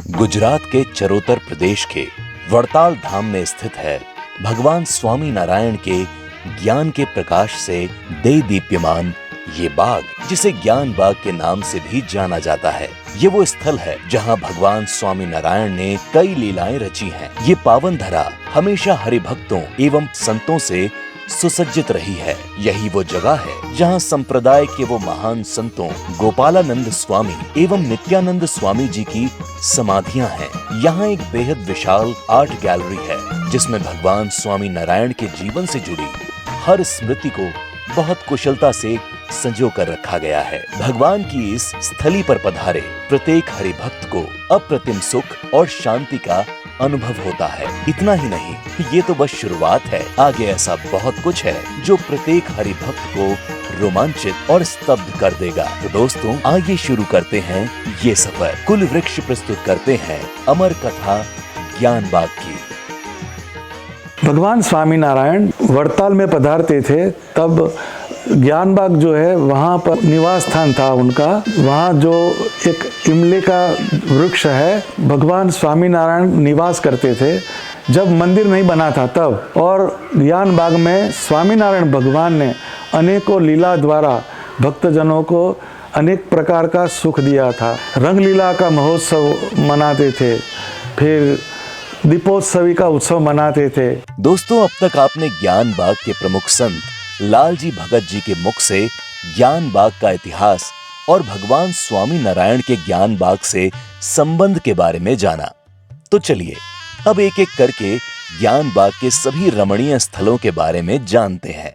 गुजरात के चरोतर प्रदेश के वड़ताल धाम में स्थित है भगवान स्वामी नारायण के ज्ञान के प्रकाश से दे दीप्यमान ये बाग, जिसे ज्ञान बाग के नाम से भी जाना जाता है। ये वो स्थल है जहाँ भगवान स्वामी नारायण ने कई लीलाएं रची हैं। ये पावन धरा हमेशा हरिभक्तों एवं संतों से सुसज्जित रही है। यही वो जगह है जहाँ संप्रदाय के वो महान संतों गोपालानंद स्वामी एवं नित्यानंद स्वामी जी की समाधियां हैं। यहाँ एक बेहद विशाल आर्ट गैलरी है जिसमें भगवान स्वामी नारायण के जीवन से जुड़ी हर स्मृति को बहुत कुशलता से संजो कर रखा गया है। भगवान की इस स्थली पर पधारे प्रत्येक हरिभक्त को अप्रतिम सुख और शांति का अनुभव होता है। इतना ही नहीं, ये तो बस शुरुआत है। आगे ऐसा बहुत कुछ है जो प्रत्येक हरिभक्त को रोमांचित और स्तब्ध कर देगा। तो दोस्तों, आइए शुरू करते हैं ये सफर। कुल वृक्ष प्रस्तुत करते हैं अमर कथा ज्ञान बाग की। भगवान स्वामी नारायण वड़ताल में पधारते थे, तब ज्ञान बाग जो है वहाँ पर निवास स्थान था उनका। वहाँ जो एक इमली का वृक्ष है, भगवान स्वामी नारायण निवास करते थे जब मंदिर नहीं बना था तब। और ज्ञान बाग में स्वामी नारायण भगवान ने अनेकों लीला द्वारा भक्तजनों को अनेक प्रकार का सुख दिया था। रंग लीला का महोत्सव मनाते थे, फिर दीपोत्सवी का उत्सव मनाते थे। दोस्तों, अब तक आपने ज्ञान बाग के प्रमुख संत लालजी भगत जी के मुख से ज्ञान बाग का इतिहास और भगवान स्वामी नारायण के ज्ञान बाग से संबंध के बारे में जाना। तो चलिए अब एक एक करके ज्ञान बाग के सभी रमणीय स्थलों के बारे में जानते हैं।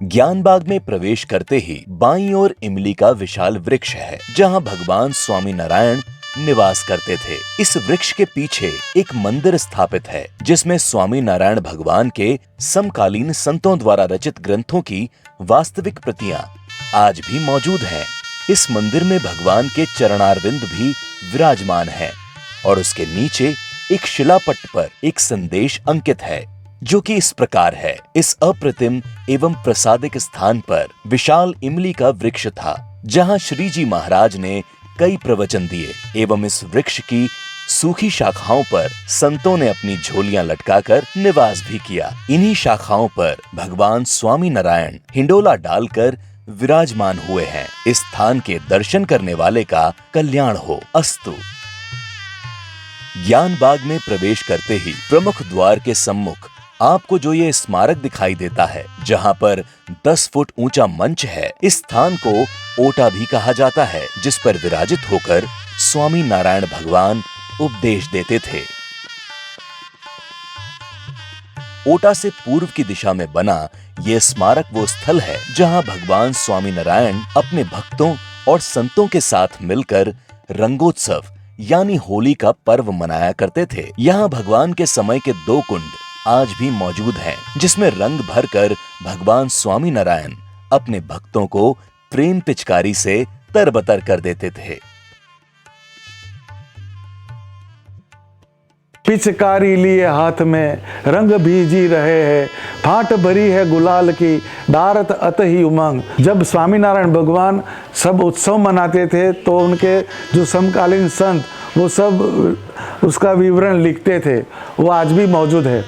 ज्ञान बाग में प्रवेश करते ही बाईं ओर इमली का विशाल वृक्ष है जहां भगवान स्वामी नारायण निवास करते थे। इस वृक्ष के पीछे एक मंदिर स्थापित है जिसमें स्वामी नारायण भगवान के समकालीन संतों द्वारा रचित ग्रंथों की वास्तविक प्रतियां आज भी मौजूद हैं। इस मंदिर में भगवान के चरणारविंद भी विराजमान है और उसके नीचे एक शिलापट्ट पर एक संदेश अंकित है जो कि इस प्रकार है। इस अप्रतिम एवं प्रसादिक स्थान पर विशाल इमली का वृक्ष था जहाँ श्री जी महाराज ने कई प्रवचन दिए एवं इस वृक्ष की सूखी शाखाओं पर संतों ने अपनी झोलियां लटकाकर निवास भी किया। इन्हीं शाखाओं पर भगवान स्वामी नारायण हिंडोला डालकर विराजमान हुए हैं। इस स्थान के दर्शन करने वाले का कल्याण हो। अस्तु। ज्ञान बाग में प्रवेश करते ही प्रमुख द्वार के सम्मुख आपको जो ये स्मारक दिखाई देता है, जहाँ पर 10 फुट ऊंचा मंच है, इस स्थान को ओटा भी कहा जाता है, जिस पर विराजित होकर स्वामी नारायण भगवान उपदेश देते थे। ओटा से पूर्व की दिशा में बना ये स्मारक वो स्थल है जहाँ भगवान स्वामी नारायण अपने भक्तों और संतों के साथ मिलकर रंगोत्सव यानी होली का पर्व मनाया करते थे। यहाँ भगवान के समय के 2 कुंड आज भी मौजूद हैं, जिसमें रंग भरकर भगवान स्वामी नारायण अपने भक्तों को प्रेम पिचकारी से तरबतर कर देते थे। पिचकारी लिए हाथ में रंग भीजी रहे हैं, फाट भरी है गुलाल की डारत अत ही उमंग। जब स्वामी नारायण भगवान सब उत्सव मनाते थे तो उनके जो समकालीन संत वो सब उसका विवरण लिखते थे, वो आज भी मौजूद है।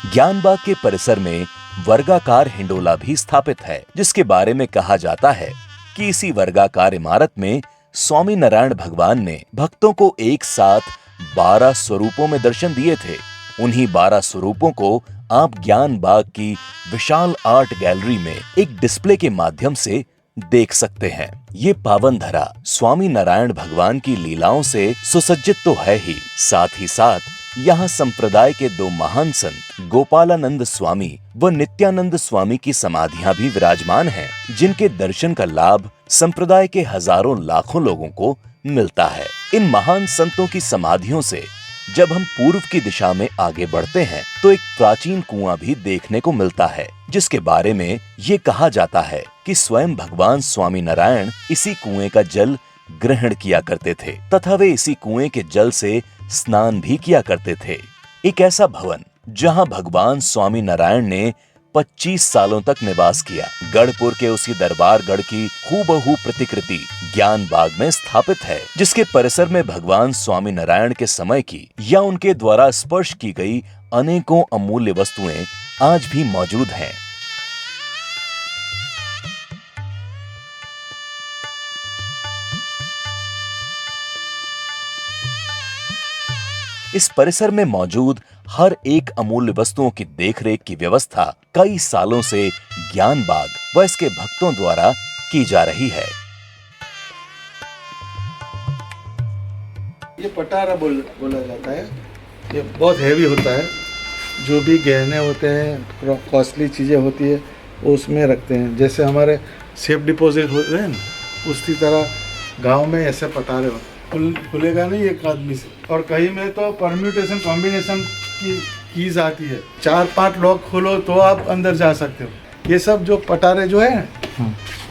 ज्ञान बाग के परिसर में वर्गाकार हिंडोला भी स्थापित है, जिसके बारे में कहा जाता है कि इसी वर्गाकार इमारत में स्वामी नारायण भगवान ने भक्तों को एक साथ 12 स्वरूपों में दर्शन दिए थे। उन्हीं 12 स्वरूपों को आप ज्ञान बाग की विशाल आर्ट गैलरी में एक डिस्प्ले के माध्यम से देख सकते हैं। ये पावन धरा स्वामी नारायण भगवान की लीलाओं से सुसज्जित तो है ही, साथ ही साथ यहाँ संप्रदाय के 2 महान संत गोपालानंद स्वामी व नित्यानंद स्वामी की समाधियां भी विराजमान हैं, जिनके दर्शन का लाभ संप्रदाय के हजारों लाखों लोगों को मिलता है। इन महान संतों की समाधियों से जब हम पूर्व की दिशा में आगे बढ़ते हैं तो एक प्राचीन कुआं भी देखने को मिलता है, जिसके बारे में ये कहा जाता है कि स्वयं भगवान स्वामी नारायण इसी कुएं का जल ग्रहण किया करते थे तथा वे इसी कुएं के जल से स्नान भी किया करते थे। एक ऐसा भवन जहां भगवान स्वामी नारायण ने 25 सालों तक निवास किया। गढ़पुर के उसी दरबार गढ़ की हूबहू प्रतिकृति ज्ञान बाग में स्थापित है, जिसके परिसर में भगवान स्वामी नारायण के समय की या उनके द्वारा स्पर्श की गई अनेकों अमूल्य वस्तुएं आज भी मौजूद हैं। इस परिसर में मौजूद हर एक अमूल्य वस्तुओं की देखरेख की व्यवस्था कई सालों से ज्ञान बाग व इसके भक्तों द्वारा की जा रही है। ये पटारा बोला जाता है। ये बहुत हैवी होता है। जो भी गहने होते हैं, कॉस्टली चीज़ें होती है, वो उसमें रखते हैं। जैसे हमारे सेफ डिपॉजिट होते हैं ना, उसी तरह गांव में ऐसे पटारे होते हैं। खुलेगा नहीं एक आदमी से। और कहीं में तो परम्यूटेशन कॉम्बिनेशन की कीज आती है, 4-5 लॉक खोलो तो आप अंदर जा सकते हो। ये सब जो पटारे जो है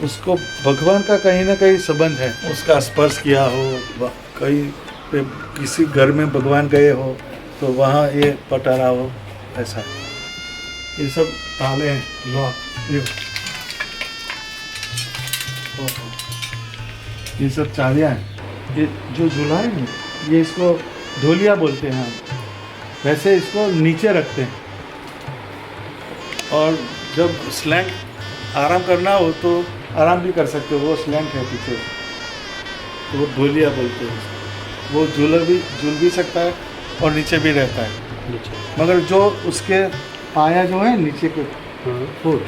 उसको भगवान का कहीं ना कहीं संबंध है। उसका स्पर्श किया हो, कहीं पे किसी घर में भगवान गए हो तो वहाँ ये पटारा हो, ऐसा। ये सब ताले हैं, लॉक, ये सब चाबियाँ हैं। ये जो झूला है ना, ये इसको ढोलिया बोलते हैं। वैसे इसको नीचे रखते हैं और जब स्लैंट आराम करना हो तो आराम भी कर सकते हो। वो स्लैंट है पीछे, तो वो ढोलिया बोलते हैं। वो झूल भी सकता है और नीचे भी रहता है। मगर जो उसके पाया जो है नीचे के फुट,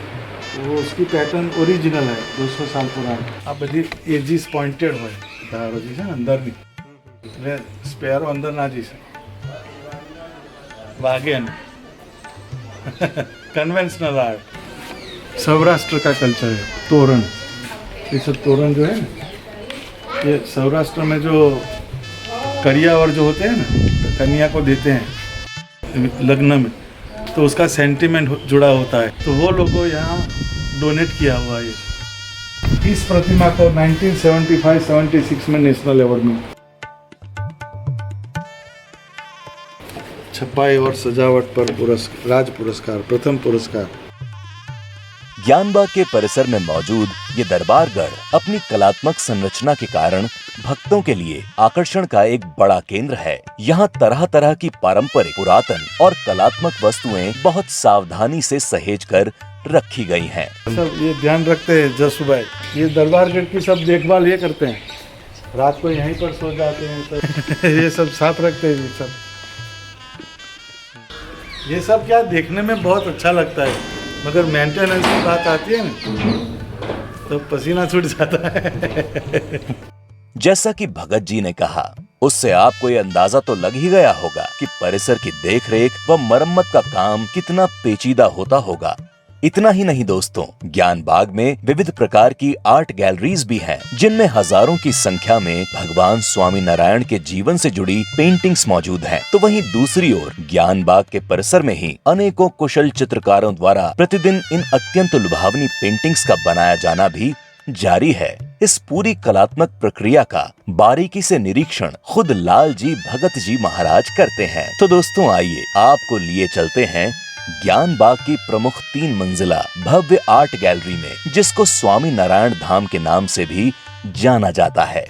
वो उसकी पैटर्न ओरिजिनल है, 200 साल पुराना। अब बड़ी एजिस पॉइंटेड हो अंदर नहीं स्पेयर अंदर ना जी से वागेन कन्वेंशनल आर्ट। सौराष्ट्र का कल्चर है। तोरण, ये सब तोरण जो है ना, ये सौराष्ट्र में जो करिया और जो होते हैं ना, कन्या को देते हैं लग्न में, तो उसका सेंटिमेंट जुड़ा होता है। तो वो लोगों यहाँ डोनेट किया हुआ है। इस प्रतिमा को 1975-76 में नेशनल अवार्ड में छपाई और सजावट पर राज पुरस्कार, प्रथम पुरस्कार। ज्ञानबाग के परिसर में मौजूद ये दरबारगढ़ अपनी कलात्मक संरचना के कारण भक्तों के लिए आकर्षण का एक बड़ा केंद्र है। यहाँ तरह तरह की पारंपरिक, पुरातन और कलात्मक वस्तुएं बहुत सावधानी से सहेज कर रखी गई हैं। सब ये ध्यान रखते हैं जसू भाई, ये दरबारगढ़ की सब देखभाल ये करते हैं। रात को यहीं पर सो जाते हैं ये सब साफ रखते हैं। ये सब क्या देखने में बहुत अच्छा लगता है, मगर मेंटेनेंस की बात आती है ना तो पसीना छूट जाता है। जैसा कि भगत जी ने कहा, उससे आपको ये अंदाजा तो लग ही गया होगा कि परिसर की देखरेख व मरम्मत का काम कितना पेचीदा होता होगा। इतना ही नहीं दोस्तों, ज्ञान बाग में विविध प्रकार की आर्ट गैलरीज भी हैं, जिनमें हजारों की संख्या में भगवान स्वामी नारायण के जीवन से जुड़ी पेंटिंग्स मौजूद हैं। तो वहीं दूसरी ओर ज्ञान बाग के परिसर में ही अनेकों कुशल चित्रकारों द्वारा प्रतिदिन इन अत्यंत लुभावनी पेंटिंग्स का बनाया जाना भी जारी है। इस पूरी कलात्मक प्रक्रिया का बारीकी से निरीक्षण खुद लाल जी भगत जी महाराज करते हैं। तो दोस्तों आइए आपको लिए चलते हैं ज्ञान बाग की प्रमुख 3 मंजिला भव्य आर्ट गैलरी में, जिसको स्वामी नारायण धाम के नाम से भी जाना जाता है।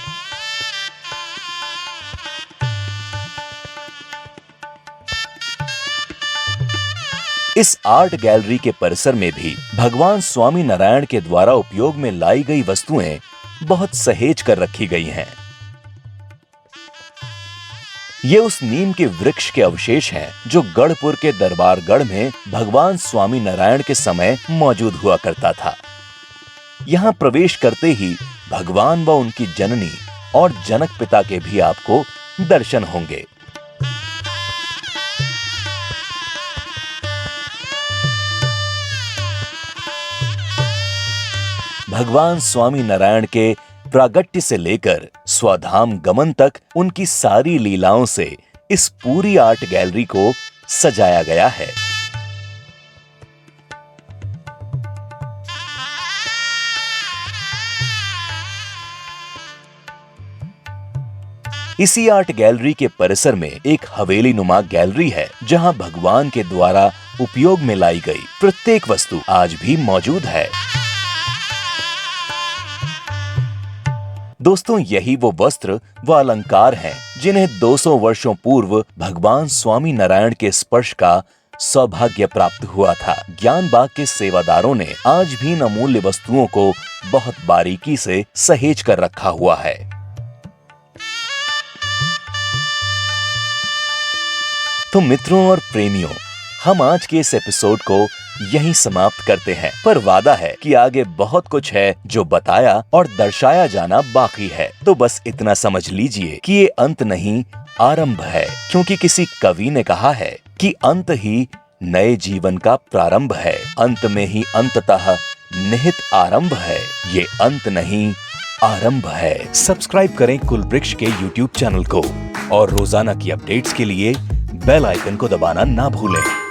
इस आर्ट गैलरी के परिसर में भी भगवान स्वामी नारायण के द्वारा उपयोग में लाई गई वस्तुएं बहुत सहेज कर रखी गई हैं। ये उस नीम के वृक्ष के अवशेष हैं जो गढ़पुर के दरबारगढ़ में भगवान स्वामी नारायण के समय मौजूद हुआ करता था। यहाँ प्रवेश करते ही भगवान व उनकी जननी और जनक पिता के भी आपको दर्शन होंगे। भगवान स्वामी नारायण के प्रागट्य से लेकर स्वधाम गमन तक उनकी सारी लीलाओं से इस पूरी आर्ट गैलरी को सजाया गया है। इसी आर्ट गैलरी के परिसर में एक हवेली नुमा गैलरी है, जहां भगवान के द्वारा उपयोग में लाई गई प्रत्येक वस्तु आज भी मौजूद है। दोस्तों, यही वो वस्त्र व अलंकार हैं जिन्हें 200 वर्षों पूर्व भगवान स्वामी नारायण के स्पर्श का सौभाग्य प्राप्त हुआ था। ज्ञान बाग के सेवादारों ने आज भी इन अमूल्य वस्तुओं को बहुत बारीकी से सहेज कर रखा हुआ है। तो मित्रों और प्रेमियों, हम आज के इस एपिसोड को यहीं समाप्त करते हैं, पर वादा है कि आगे बहुत कुछ है जो बताया और दर्शाया जाना बाकी है। तो बस इतना समझ लीजिए कि ये अंत नहीं, आरंभ है, क्योंकि किसी कवि ने कहा है कि अंत ही नए जीवन का प्रारंभ है। अंत में ही अंततः निहित आरंभ है। ये अंत नहीं, आरंभ है। सब्सक्राइब करें कुलवृक्ष के YouTube चैनल को और रोजाना की अपडेट्स के लिए बेल आइकन को दबाना ना भूलें।